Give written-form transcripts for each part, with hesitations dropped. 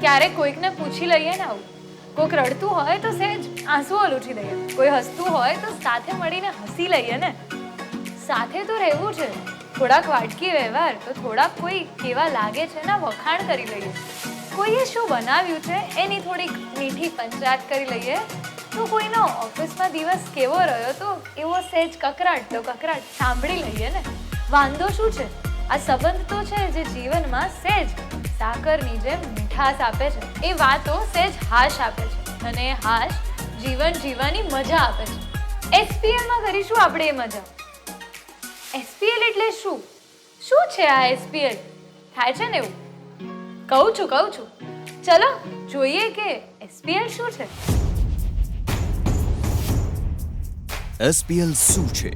ક્યારેક કોઈકને પૂછી લઈએ ને આવું. કોઈક રડતું હોય તો સહેજ આંસુઓ લૂછી દઈએ, કોઈ હસતું હોય તો સાથે મળીને હસી લઈએ ને. સાથે તો રહેવું છે. થોડાક વાટકી વ્યવહાર તો થોડાક કોઈ કેવા લાગે છે એના વખાણ કરી લઈએ. કોઈએ શું બનાવ્યું છે એની થોડીક મીઠી પંચાત કરી લઈએ. તો કોઈનો ઓફિસમાં દિવસ કેવો રહ્યો તો એવો સહેજ કકરાટ સાંભળી લઈએ ને. વાંધો શું છે? આ સંબંધ તો છે જે જીવનમાં સહેજ સાકરની જેમ મીઠાશ આપે છે. એ વાતો સહેજ હાશ આપે છે અને હાશ જીવન જીવવાની મજા આપે છે. એસપીએલમાં કરીશું આપણે એ મજા. એસપીએલ એટલે શું? શું છે આ એસપીએલ? થાય છે ને એવું? કહું છું. ચલો જોઈએ કે એસપીએલ શું છે. એસપીએલ શું છે?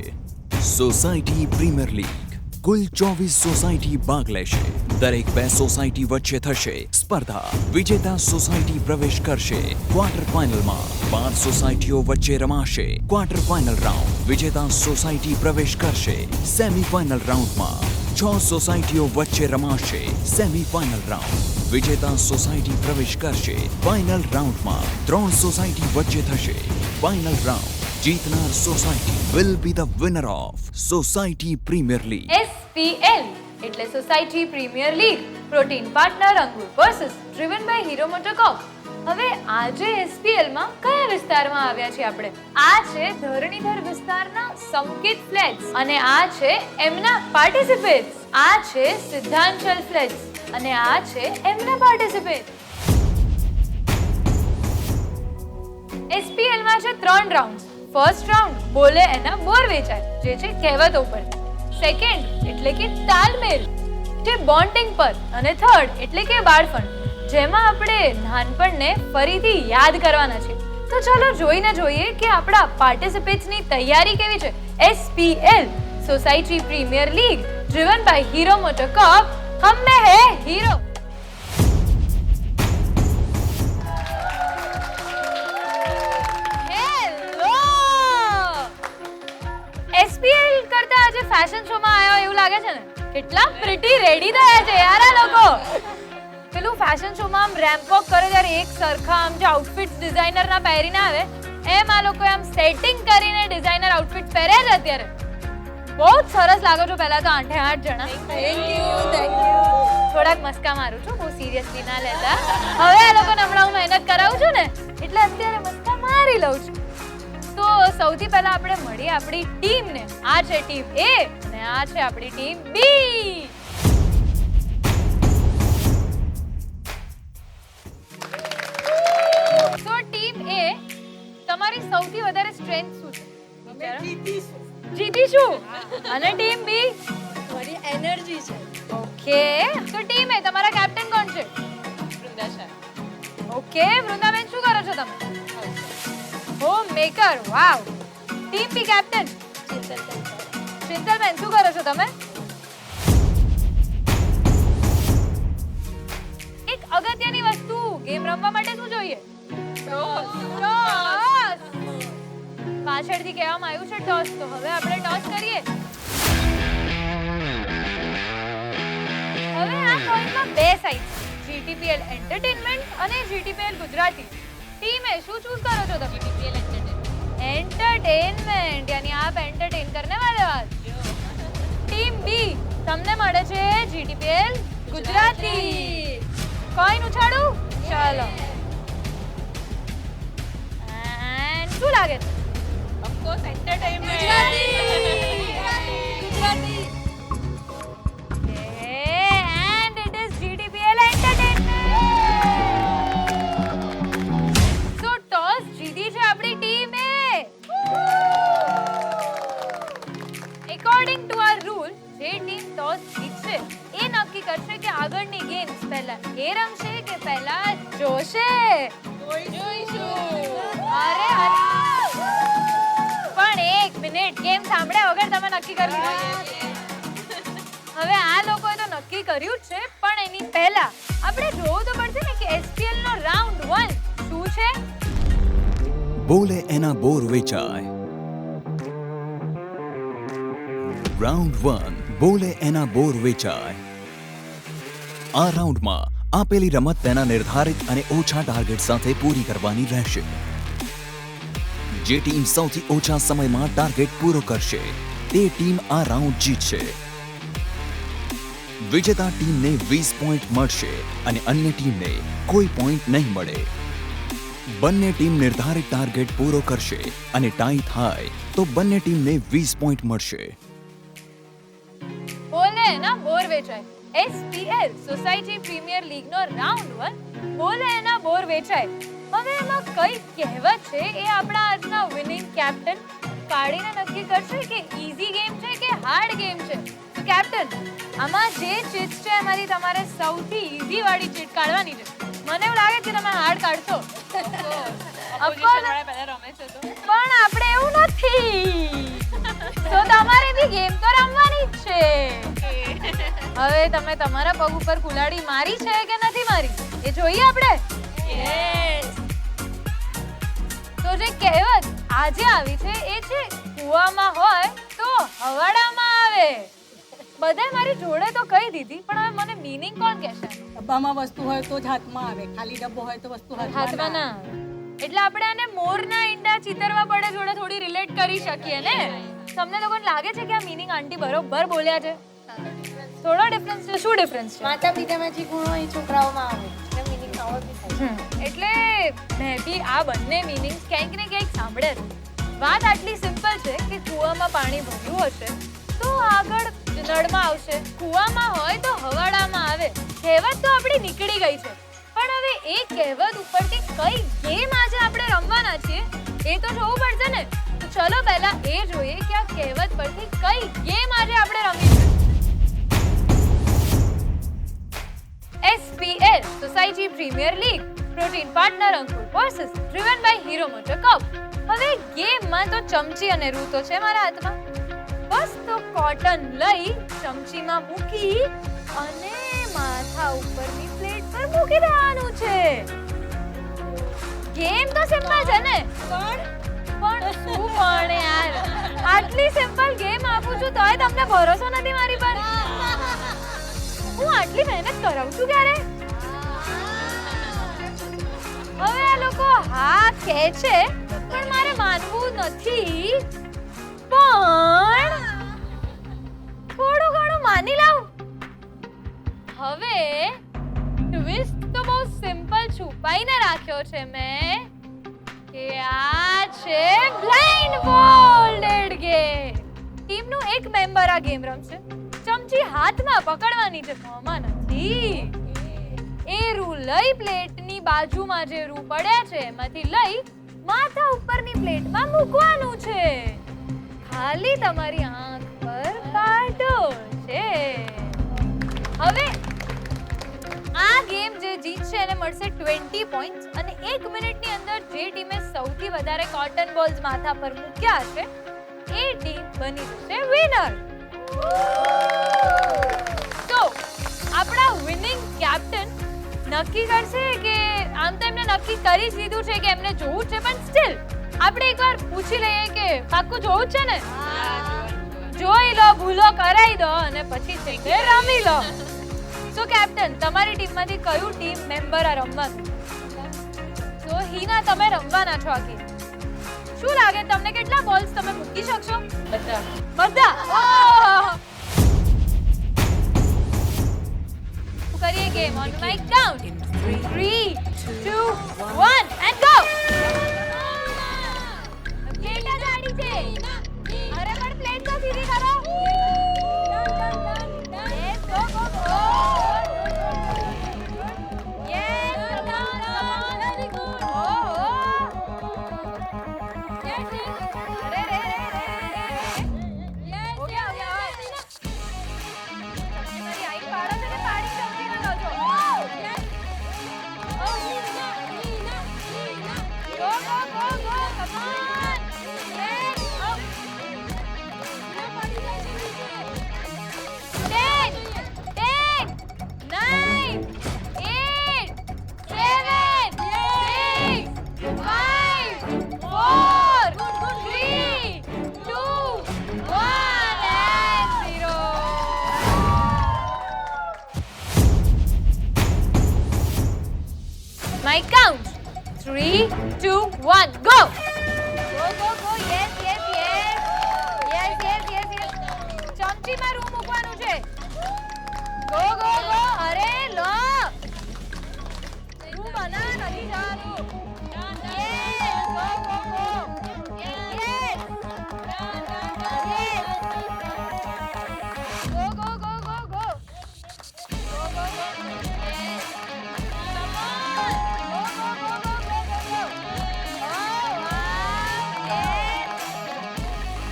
Society premier league. કુલ 24 સોસાયટી ભાગ લેશે. દરેક 2 સોસાયટી વચ્ચે થશે સ્પર્ધા. વિજેતા સોસાયટી પ્રવેશ કરશે ક્વાર્ટર ફાઇનલમાં. 12 સોસાયટીઓ વચ્ચે રમાશે ક્વાર્ટર ફાઇનલ રાઉન્ડ. વિજેતા સોસાયટી પ્રવેશ કરશે સેમીફાઇનલ રાઉન્ડમાં. 6 સોસાયટીઓ વચ્ચે રમાશે સેમીફાઇનલ રાઉન્ડ. વિજેતા સોસાયટી પ્રવેશ કરશે ફાઇનલ રાઉન્ડમાં. 3 સોસાયટી વચ્ચે થશે ફાઇનલ રાઉન્ડ. જીતનાર society will be the winner of society premier league. SPL એટલે society premier league. Protein partner Angur versus driven by hero MotoCorp. હવે આજે એસપીએલ માં કયા વિસ્તારમાં આવ્યા છીએ આપણે? આ છે ધરણીધર વિસ્તારના સંકેત ફ્લેટ્સ અને આ છે એમના પાર્ટિસિપેટ્સ. આ છે સિદ્ધાંચલ ફ્લેટ્સ અને આ છે એમના પાર્ટિસિપેટ. એસપીએલ માં છે 3 રાઉન્ડ. ફર્સ્ટ રાઉન્ડ બોલે એના બોર વેચાય જે છે કહેવતો પર. સેકન્ડ એટલે કે તાલમેલ જે બોન્ડિંગ પર અને થર્ડ એટલે કે બાળપણ જેમાં આપણે નાનપણને ફરીથી યાદ કરવાના છે. તો ચલો જોઈને જોઈએ કે આપણા પાર્ટિસિપેટ્સની તૈયારી કેવી છે. SPL society premier league driven by hero MotoCorp. હમ મેં હે હીરો. એસપીએલ કરતા આજે ફેશન શો માં આવ્યા એવું લાગે છે ને. કેટલા પ્રિટી રેડી થયા છે યાર આ લોકો. પેલું ફેશન શો માં આમ રેમ્પ વોક કરે ત્યારે એક સરખા આમ જે આઉટફિટ્સ ડિઝાઇનર ના પહેરીને આવે એમ આ લોકો આમ સેટિંગ કરીને ડિઝાઇનર આઉટફિટ પહેર્યા છે અત્યારે. બહુ જ સરસ લાગો છો. પહેલા તો 8 જણા. Thank you. થોડાક મસ્કા મારું છું, બહુ સિરિયસલી ના લેતા. હવે આ લોકોને હમણાં હું મહેનત કરાવું છું ને એટલે અત્યારે મસ્કા મારી લઉં છું. તો સૌથી પહેલા આપણે મળીએ આપણી ટીમને. આ છે ટીમ એ અને આ છે આપણી ટીમ બી. તો ટીમ એ તમારી સૌથી વધારે સ્ટ્રેન્થ શું છે? જીતીશું. અને ટીમ બી મારી એનર્જી છે. ઓકે. તો ટીમ એ તમારા કેપ્ટન કોણ છે? વૃંદા શાહ. ઓકે. વૃંદાબેન શું કરો છો તમે? Home maker. Wow. Team B captain Chintalben શું કરો છો તમે? એક અગત્યની વસ્તુ ગેમ રમવા માટે શું જોઈએ? ટોસ. પાછળથી કહેવામાં આવ્યું છે ટોસ. તો હવે આપણે ટોસ કરીએ. હવે આ કોઈનમાં 2 સાઇડ છે, જીટીપીએલ એન્ટરટેનમેન્ટ અને જીટીપીએલ ગુજરાતી. ટીમે શું ચૂઝ કરો છો તમે? જીટીપીએલ एंटरटेनमेंट यानी आप एंटरटेन करने वाले हो आज. टीम बी તમને મળે છે જીટીપીએલ ગુજરાતી. કોઈન ઉછાળું. ચાલો. એન્ડ શું લાગે છે? Of course entertainment. Gujarati. And it is GTPL entertainment. So toss જીતી છે આપણી ટીમે. According to our rule, જે ટીમ ટોસ જીતશે એ નક્કી કરશે કે આગળની ગેમ્સ પહેલા એ રમશે કે પહેલા જોશે. જોઈશું. અરે પણ એક મિનિટ, ગેમ સાંભળ્યા વગર તમે નક્કી કરી લીધું. હવે આ લોકોએ તો નક્કી કર્યું જ છે પણ એની પહેલા આપણે જોવું તો પડશે ને કે એસપીએલ નો રાઉન્ડ 1 શું છે. બોલે એના બોર વેચાય. રાઉન્ડ 1 બોલે એના બોર વેચાય. આ રાઉન્ડમાં આપેલી રમત તેના નિર્ધારિત અને ઓછા ટાર્ગેટ સાથે પૂરી કરવાની રહેશે. જે ટીમ સૌથી ઓછા સમયમાં ટાર્ગેટ પૂરો કરશે તે ટીમ આ રાઉન્ડ જીતશે. વિજેતા ટીમને 20 પોઈન્ટ મળશે અને અન્ય ટીમને કોઈ પોઈન્ટ નહીં મળે. બંને ટીમ નિર્ધારિત ટાર્ગેટ પૂરો કરશે અને ટાઈ થાય તો બંને ટીમને 20 પોઈન્ટ મળશે. બોલે એના બોર વેચાય. SPL સોસાયટી પ્રીમિયર લીગ નો રાઉન્ડ 1 બોલે એના બોર વેચાય. હવે એમાં કઈ કહેવત છે એ આપણા આજના વિનિંગ કેપ્ટન કાઢીને નક્કી કરશે કે ઈઝી ગેમ છે કે હાર્ડ ગેમ છે. તો કેપ્ટન, આમાં જે ચીટ છે એમાંથી તમારે સૌથી ઈઝી વાળી ચીટ કાઢવાની છે. મને એવું લાગે છે કે તમે હાર્ડ કાઢશો. ઓપોઝિશન વાળા પહેલા રમે છે તો પણ આપણે એવું નથી. તો તમારે બી ગેમ તો રમવાની જ છે. હવે તમે તમારા પગ ઉપર કુલાડી મારી છે કે નથી મારી એ જોઈએ આપણે. તો જે કહેવત આજે આવી છે એ છે કુવામાં હોય તો હવાડામાં આવે. બધાય મારી જોડે તો કહી દીધી પણ હવે મને મીનિંગ કોણ કહેશે? ડબ્બામાં વસ્તુ હોય તો જ હાથમાં આવે, ખાલી ડબ્બો હોય તો વસ્તુ હાથમાં ના આવે. એટલે આપણે આને મોરના ઈંડા ચીતરવા પડે જોડે થોડી રિલેટ કરી શકીએ ને. તમને લોકોને લાગે છે કે આ મીનિંગ આંટી બરોબર બોલ્યા છે? થોડો ડિફરન્સ છે. શું ડિફરન્સ છે? માતા પિતામાં જે ગુણો એ છોકરાઓમાં આવે એટલે મીનિંગ આવો બી થાય. એટલે મેં બી આ બંને મીનિંગ્સ ક્યાંક ને ક્યાંક સાંભળે છે. વાત આટલી સિમ્પલ છે કે કૂવામાં પાણી ભર્યું હશે તો આગળ નળમાં આવશે, કૂવામાં હોય તો હવાડામાં આવે. કહેવત તો આપણી નીકળી ગઈ છે પણ હવે એ કહેવત ઉપરથી કઈ ગેમ આજે આપણે રમવાના છીએ એ તો જોવું પડશે ને. તો ચલો પહેલા એ જોઈએ કે આ કહેવત પરથી કઈ ગેમ આજે આપણે રમવી છે. SPL society premier league protein partner Ankur versus driven by hero MotoCorp. હવે ગેમમાં તો ચમચી અને રૂ તો છે મારા હાથમાં. બસ તો કોટન લઈ ચમચીમાં મૂકી અને માથા ઉપરની પ્લેટ પર મૂકી દેવાનું છે. ગેમ તો સિમ્પલ છે ને? પણ શું પણ યાર, આટલી સિમ્પલ ગેમ આપું છું તોય તમને ભરોસો નથી મારી પર? હું આટલી મહેનત કરાવું છું ક્યારે? હવે આ લોકો હા કહે છે પણ મારે માનવું નથી. પણ થોડું ઘણું માની લઉં. હવે ટ્વિસ્ટ તો બહુ સિમ્પલ છુપાઈને રાખ્યો છે મેં કે આ છે બ્લાઇન્ડ ફોલ્ડેડ ગેમ. ટીમનું એક મેમ્બર આ ગેમ રમશે. ચમચી હાથમાં પકડવાની છે, મોંમાં નથી. એ રૂ લઈ પ્લેટની બાજુમાં જે રૂ પડ્યા છે એમાંથી લઈ માથા ઉપરની પ્લેટમાં મૂકવાનું છે. ખાલી તમારી આંખ પર કાઢો છે. હવે આ ગેમ જે જીતશે એને મળશે 20 પોઈન્ટ્સ અને 1 મિનિટની અંદર જે ટીમે સૌથી વધારે કોટન બોલ્સ માથા પર મૂક્યા હશે એ ટીમ બની જશે વિનર. તો આપણા વિનિંગ કેપ્ટન નક્કી કરશે કે આમ તો એમને નક્કી કરી જ દીધું છે કે એમને જોવું છે પણ સ્ટીલ આપણે એકવાર પૂછી લઈએ કે પાક્કું જોવું છે ને? જોઈ લો, ભૂલો કરાઈ દો અને પછી છે રમી લો. સો કેપ્ટન, તમારી ટીમમાંથી કયું ટીમ મેમ્બર આ રમવાનું? તો હિના, તમે રમવાના છો આ ગેમ. શું લાગે તમને કેટલા બોલ્સ તમે મૂકી શકશો? બધા. બધા? કરીએ game on my count 3 2 1 and go. Plate જ આડી છે. અરે પણ પ્લેટ તો સીધી કરો. Yes, go go go. Yes, come on very good. ઓહો. અરે રે રે રે. યસ, હો ગયા. તમારી આઈ પાડો છે કે પાડી ચમકી ના લો છો? Go, go, go, go, come on! Yes, up! 10, 9, 8, 7, 6, 5, 4, 3, 1 go go yes yes yes yes yes yes yes ચમચીમાં રૂ મૂકવાનું છે ગો ગો ગો અરે લો રૂ બના નથી જવાનું yes go go go yes yes go go go go go Go, go, go. Yes. Come on. Go, go, go, go, go, go, go. Oh, wow. Yes.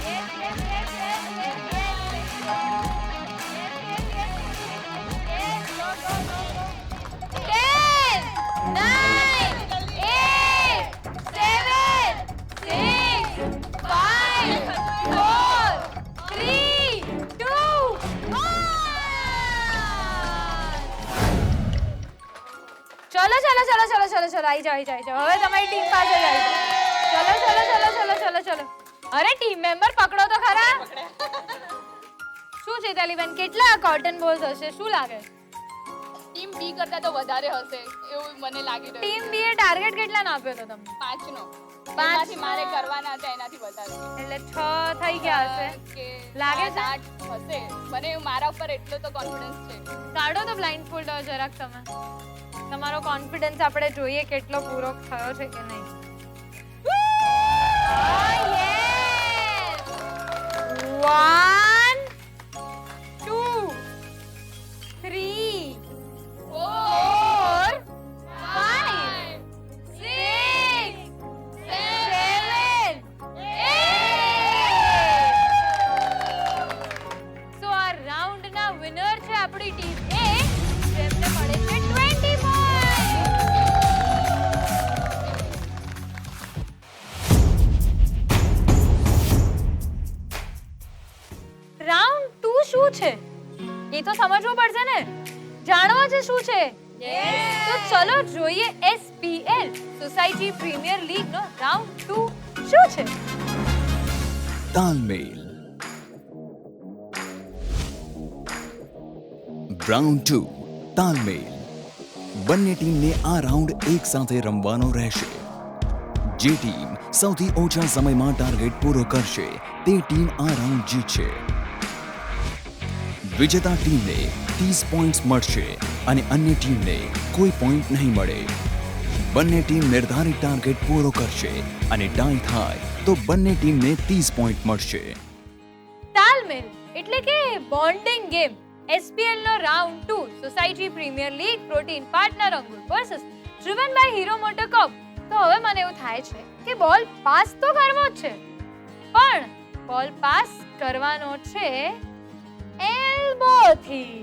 Yes, yes, yes, yes, yes, yes. Yes, yes, yes. Yes, go, go, go, go. 10, 9, 8, 7, 6, 5, 4, 3, 2, 1. ચલો ચલો ચલો ચલો ચલો ચલો આવી જાઓ હવે તમારી ટીમ પાસે જ આવી જાઓ ચલો ચલો ચલો ચલો ચલો ચલો અરે ટીમ મેમ્બર પકડો તો ખરા શું છે તાલીબેન કેટલા કોટન બોલ્સ હશે શું લાગે ટીમ બી કરતા તો વધારે હશે એવું મને લાગી રહ્યું ટીમ બી એ ટાર્ગેટ કેટલા નો આપ્યો હતો તમને 5 નો પાંચ એમાંથી મારે કરવાના હતા એનાથી વધારે એટલે 6 થઈ ગયા હશે કે લાગે છે? 8 હશે મને મારા ઉપર એટલો તો કોન્ફિડન્સ છે કાઢો તો બ્લાઇન્ડ ફોલ્ડ જરાક તમે તમારો કોન્ફિડન્સ આપણે જોઈએ કેટલો પૂરો થયો છે કે નહીં યસ 1 2 3 4 5 6 7 8 સો આ રાઉન્ડના વિનર છે આપણી ટીમ એ જેમને મળે છે 20 રાઉન્ડ 2 શું છે એ તો સમજવું પડશે ને જાણવા છે શું છે તો ચલો જોઈએ SPL સોસાયટી પ્રીમિયર લીગ નો રાઉન્ડ 2 શું છે તાલમેલ રાઉન્ડ 2 તાલમેલ બંને ટીમને આ રાઉન્ડ એક સાથે રમવાનો રહેશે જે ટીમ સૌથી ઓછા સમયમાં ટાર્ગેટ પૂરો કરશે તે ટીમ આ રાઉન્ડ જીતશે વિજેતા ટીમને 30 પોઈન્ટ્સ મળશે અને અન્ય ટીમને કોઈ પોઈન્ટ નહીં મળે બંને ટીમ નિર્ધારિત ટાર્ગેટ પૂરો કરશે અને ટાઈ થાય તો બંને ટીમને 30 પોઈન્ટ મળશે તાલમેલ એટલે કે બોન્ડિંગ ગેમ SPL નો round 2 society premier league protein partner Angur versus driven by hero MotoCorp તો હવે મને એવું થાય છે કે બોલ પાસ તો કરવો જ છે પણ બોલ પાસ કરવાનો છે એલ્બો થી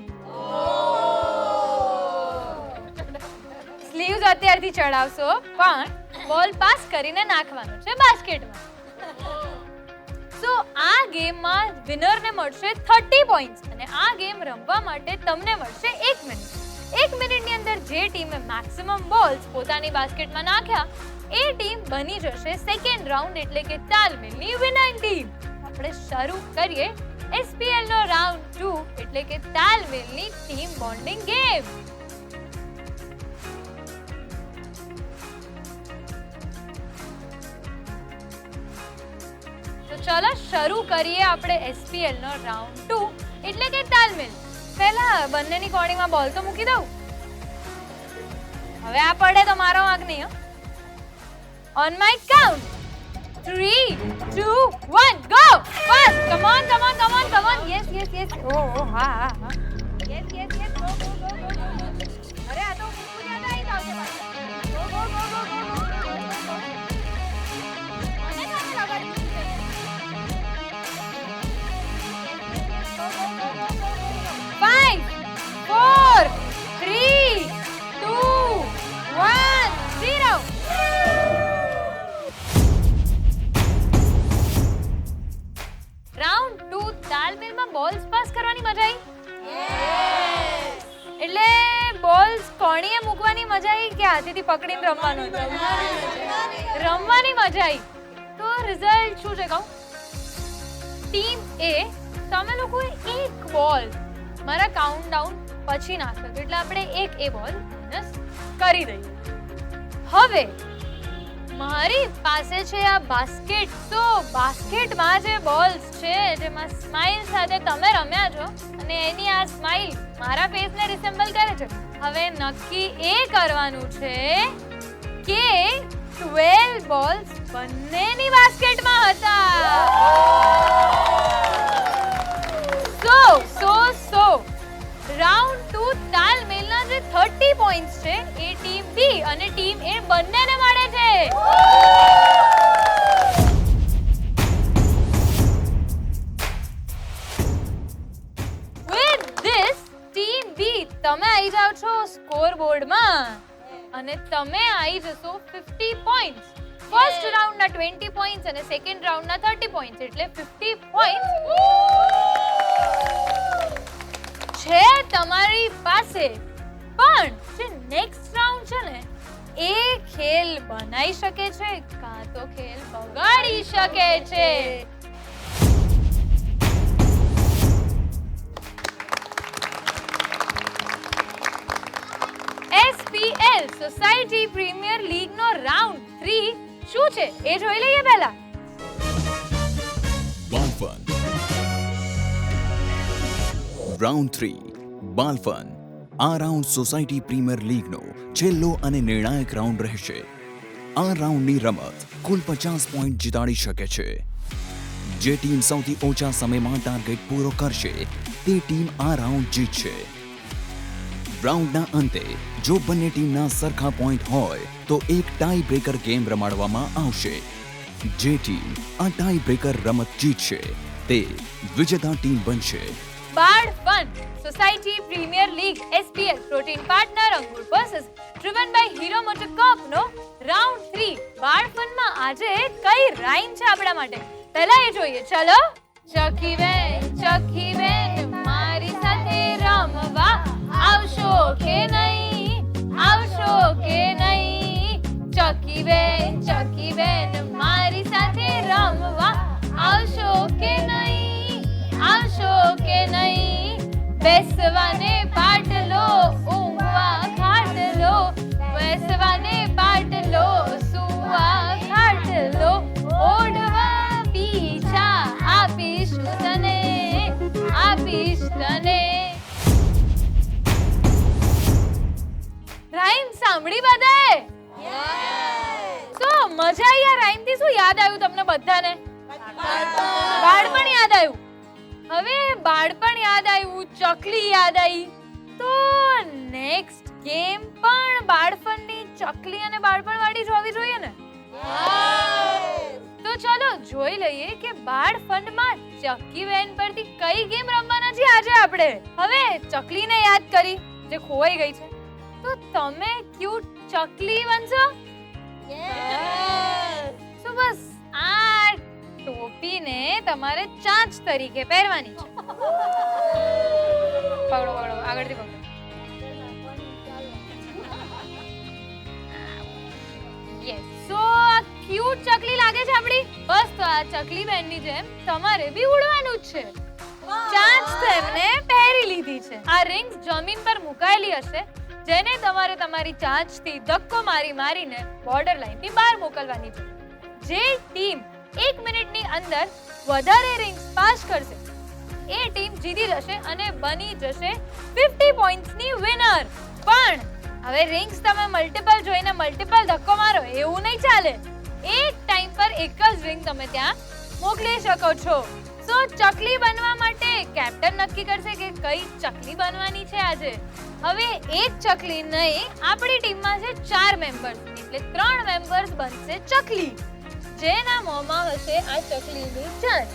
સ્લીવ્સ અત્યારથી ચડાવશો પણ બોલ પાસ કરીને નાખવાનો છે બાસ્કેટમાં સો આ ગેમમાં વિનરને મળશે 30 પોઈન્ટ્સ અને આ ગેમ રમવા માટે તમને મળશે 1 મિનિટ 1 મિનિટની અંદર જે ટીમે મેક્સિમમ બોલ્સ પોતાની બાસ્કેટમાં નાખ્યા એ ટીમ બની જશે સેકન્ડ રાઉન્ડ એટલે કે તાલમેલની વિનર ટીમ આપણે શરૂ કરીએ SPL નો રાઉન્ડ 2 એટલે કે તાલમેલની ટીમ બોન્ડિંગ ગેમ તો ચલો શરૂ કરીએ આપણે SPL નો રાઉન્ડ 2 એટલે કે તાલમેલ પહેલા બંનેની કોણીમાં બોલ તો મૂકી દઉં હવે આ પડે તો મારો વાંક નહીં on my count 3 2 1 go fast come on come on come on come on yes yes yes oh ha ha ha yes yes yes go go go go અરે આ તો પૂરી યાદ આવી જાવ છે પાછા go go go go go મને કામ લગાડી Five, 4, 3, 2, 1, 0. રાઉન્ડ 2 તાલમેલમાં બોલ્સ પાસ કરવાની મજા આવી એટલે બોલ્સ કોણીએ મૂકવાની મજા આવી કે હાથેથી પકડીને રમવાનું રમવાની મજા આવી તો રિઝલ્ટ શું છે કહું ટીમ એ તમે લોકોએ એક બોલ મારા કાઉન્ટડાઉન પછી નાખ્યો તો એટલે આપણે એક એ બોલ માઈનસ કરી દઈએ હવે મારી પાસે છે આ બાસ્કેટ. તો બાસ્કેટમાં જે બોલ્સ છે જેમાં સ્માઈલ સાથે તમે રમ્યા છો અને એની આ સ્માઈલ મારા ફેસને રિસેમ્બલ કરે છે. હવે નક્કી એ કરવાનું છે કે 12 બોલ્સ બંનેની બાસ્કેટમાં હતા. સો રાઉન્ડ 2 તાલમેલના જે 30 પોઈન્ટ્સ છે એ ટીમ બી અને ટીમ એ બંનેને મળે છે. With this ટીમ બી તમે આવી જાવ છો સ્કોર બોર્ડમાં અને તમે આવી જશો 50 પોઈન્ટ્સ. ફર્સ્ટ રાઉન્ડના 20 પોઈન્ટ્સ અને સેકન્ડ રાઉન્ડના 30 પોઈન્ટ્સ એટલે 50 પોઈન્ટ્સ છે તમારી પાસે. પણ જે નેક્સ્ટ રાઉન્ડ છે ને એ ખેલ બનાવી શકે છે કાં તો ખેલ બગાડી શકે છે. SPL સોસાયટી પ્રીમિયર લીગ નો રાઉન્ડ 3 શું છે એ જોઈ લઈએ પહેલા. બાલફન રાઉન્ડ 3 બાલફન. આ રાઉન્ડ સોસાયટી પ્રીમિયર લીગનો છેલ્લો અને નિર્ણાયક રાઉન્ડ રહેશે. આ રાઉન્ડની રમત કુલ 50 પોઈન્ટ જીતાડી શકે છે. જે ટીમ સૌથી ઓછા સમયમાં ટાર્ગેટ પૂરો કરશે તે ટીમ આ રાઉન્ડ જીતશે. રાઉન્ડના અંતે જો બંને ટીમના સરખા પોઈન્ટ હોય તો એક ટાઈ બ્રેકર ગેમ રમાડવામાં આવશે. જે ટીમ આ ટાઈ બ્રેકર રમત જીતશે તે વિજેતા ટીમ બનશે. બાળફન society premier league SPL protein partner Angur versus driven by hero MotoCorp નો રાઉન્ડ 3 બાળફનમાં આજે કઈ રાઈમ છે આપણા માટે પહેલા એ જોઈએ. ચલો. ચકી બેન મારી સાથે રમવા આવશો કે નહીં, આવશો કે નહીં. ચકી બેન મારી સાથે રમવા આવશો કે નહીં, આવશો કે નહીં. બેસવાને પાટલો ઊંઘવા ખાટલો, બેસવાને પાટલો સુવા ખાટલો. ઓઢવા પીછા આપીશ તને, આપીશ તને. રાઈમ સાંભળી બધાએ? તો મજા આવી આ રાઈમ થી. શું યાદ આવ્યું તમને બધાને? બાળપણ યાદ આવ્યું. હવે બાળપણ યાદ આવ્યું, ચકલી યાદ આવી, તો નેક્સ્ટ ગેમ પણ બાળપણની ચકલી અને બાળપણ વાળી જોવી જોઈએ ને. તો ચલો જોઈ લઈએ કે બાળપણમાં ચકી બેન પરથી કઈ ગેમ રમવાના છે આજે આપણે. હવે ચકલીને યાદ કરી જે ખોવાઈ ગઈ છે, તો તમે ક્યુટ ચકલી બનશો. તો બસ આ ટોપીને તમારે ચાંચ તરીકે પહેરવાની છે. પકડો આગળથી પકડો. યસ. સો આ ક્યુટ ચકલી લાગે છે આપણી. બસ તો આ ચકલી બેનની જેમ તમારે બી ઉડવાનું જ છે. ચાંચ તેમને પહેરી લીધી છે. આ રિંગ્સ જમીન પર મુકાયેલી હશે જેને તમારે તમારી ચાંચથી ધક્કો મારીને બોર્ડર લાઈનથી બહાર મોકલવાની છે. જે ટીમ 1 મિનિટની અંદર વધારે રિંગ્સ પાસ કરશે એ ટીમ જીતી જશે અને બની જશે 50 પોઈન્ટ્સની વિનર. પણ હવે રિંગ્સ તમે મલ્ટિપલ જોઈને મલ્ટિપલ ધક્કો મારો એવું નહીં ચાલે. એક ટાઈમ પર એક જ રિંગ તમે ત્યાં મોકલી શકો છો. સો ચકલી બનવા માટે કેપ્ટન નક્કી કરશે કે કઈ ચકલી બનવાની છે આજે. હવે એક ચકલી નહીં, આપણી ટીમમાં છે 4 મેમ્બર્સ એટલે 3 મેમ્બર્સ બનશે ચકલી. જેના મોંમાં હશે આ ચકલીની ચાંચ.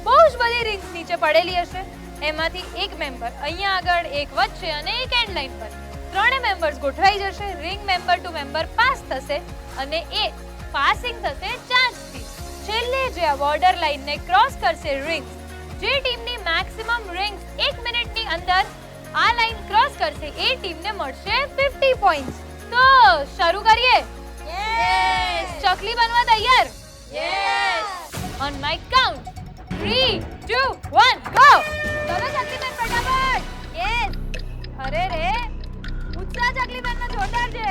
બહુ જ બધી રિંગ્સ નીચે પડેલી હશે, એમાંથી એક મેમ્બર અહીંયા આગળ, એક વચ્ચે અને એક એન્ડ લાઈન પર. 3 મેમ્બર્સ ગોઠવાઈ જશે. Ring member to member pass થશે અને એ પાસિંગ થશે ચાંચથી. છેલ્લે જે આ બોર્ડર લાઈનને ક્રોસ કરશે રિંગ્સ, જે ટીમની મેક્સિમમ રિંગ્સ 1 મિનિટની અંદર આ લાઈન ક્રોસ કરશે એ ટીમને મળશે 50 પોઈન્ટ્સ. તો શરૂ કરીએ. યસ. ચકલી બનવા તૈયાર? Yes. On my count 3 2 1 go. ચલો ચકલી બેન ફટાફટ. યસ. અરે રે ઉત્સાહ ચકલી બેનનો જોરદાર છે.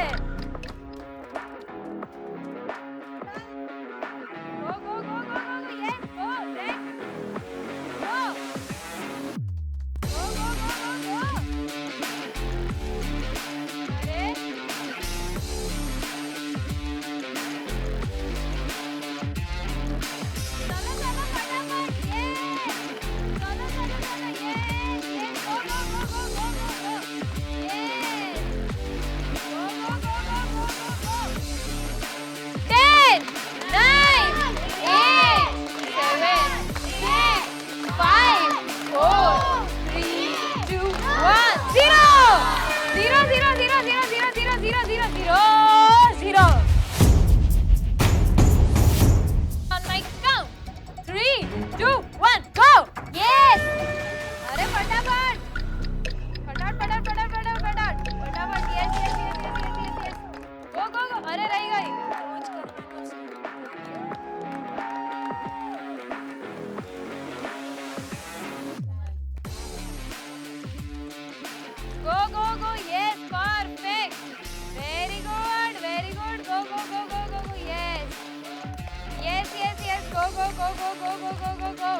અરે રહી ગઈ. Go, go, go. Yes, perfect. Very good, very good. Go, go, go, go, go, go. Yes. Yes, yes, yes. Go, go, go, go, go, go, go, go, go.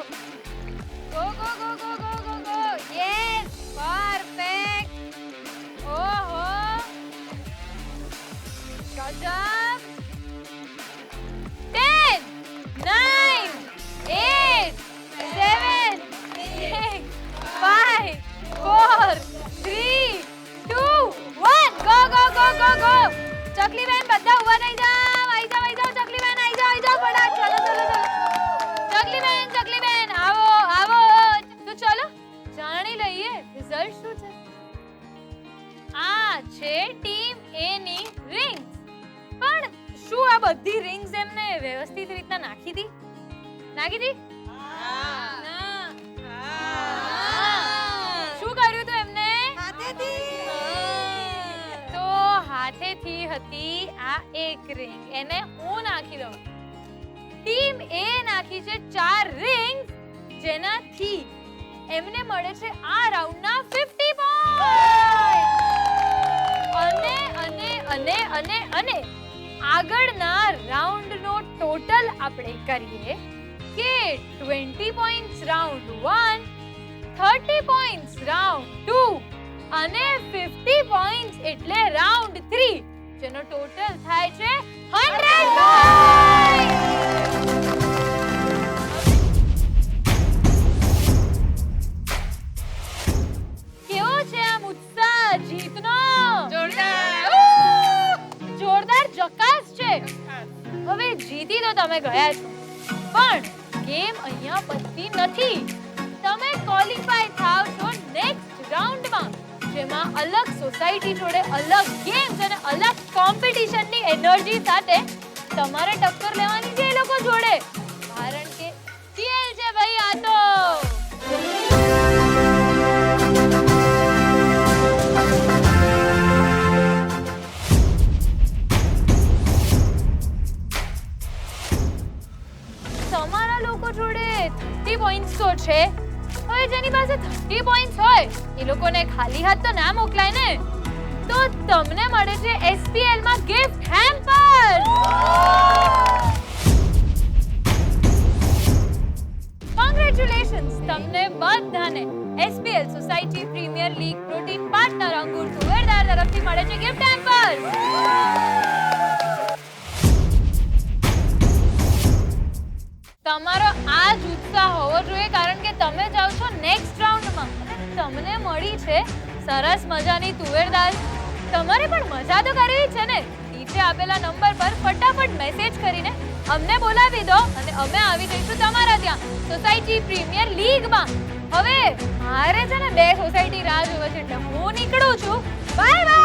Go, go, go, go, go, go, go. Yes, perfect. Oh, oh. Gajab. 10, 9, 8, 7, 6, 5, 4, 3, 2, 1. Go, go, go, go, go. ચકલી બેન બધા ઉભા થઈ જાવ. આઈ જાવ ચકલી બેન, આઈ જાવ ફટાફટ. ચલો ચલો ચલો. ચકલી બેન આવો આવો. તો ચલો જાણી લઈએ રિઝલ્ટ શું છે. આ છે ટીમ એ ની રિંગ્સ. પણ શું આ બધી રિંગ્સ એમને વ્યવસ્થિત રીતના નાખી દી? ના. શું કર્યું તું એમને? તો હાથેથી હતી આ એક રિંગ. એને હું નાખી દઉં. ટીમ એ નાખી છે 4 રિંગ્સ, જેનાથી એમને મળે છે આ રાઉન્ડના 50 પોઈન્ટ. અને આગળના રાઉન્ડનો ટોટલ આપણે કરીએ કે 20 પોઈન્ટ્સ રાઉન્ડ 1, 30 પોઈન્ટ્સ રાઉન્ડ 2 અને 50 પોઈન્ટ્સ એટલે રાઉન્ડ 3, જેનો ટોટલ થાય છે 100 પોઈન્ટ. કેવો છે આમ ઉત્સાહ જીતનો? જોરદાર જકાસ છે. હવે જીતી તો તમે ગયા છો, પણ ગેમ અહીંયા પતી નથી. તમે ક્વોલિફાય થાવ છો નેક્સ્ટ રાઉન્ડમાં, જેમાં અલગ સોસાયટી જોડે અલગ ગેમ્સ અને અલગ કોમ્પિટિશનની એનર્જી સાથે તમારે ટક્કર લેવાની છે એ લોકો જોડે. કારણ કે સ્ટીલ છે ભાઈ આ તો. તમારા લોકો જોડે 30 પોઈન્ટ્સ તો છે. હવે જેની પાસે 30 પોઈન્ટ્સ હોય એ લોકોને ખાલી હાથ તો ના મોકલાય ને. તો તમને મળે છે SPL માં ગિફ્ટ હેમ્પર. કોંગ્રેચ્યુલેશન્સ તમને બધાને. SPL society premier league protein partner Angur તુવેરદાર તરફથી મળે છે ગિફ્ટ હેમ્પર. તમારો આ જ ઉત્સાહ હોવો જોઈએ, કારણ કે તમે જાઓ છો નેક્સ્ટ રાઉન્ડમાં અને તમને મળી છે સરસ મજાની તુવેર દાળ. તમારે પણ મજા તો કરવી છે ને. નીચે આપેલા નંબર પર ફટાફટ મેસેજ કરીને અમને બોલાવી દો અને અમે આવી જઈશું તમારા ત્યાં સોસાયટી પ્રીમિયર લીગમાં. હવે મારે છે ને 2 સોસાયટી રાહ જોવે છે, એટલે હું નીકળું છું. Bye bye.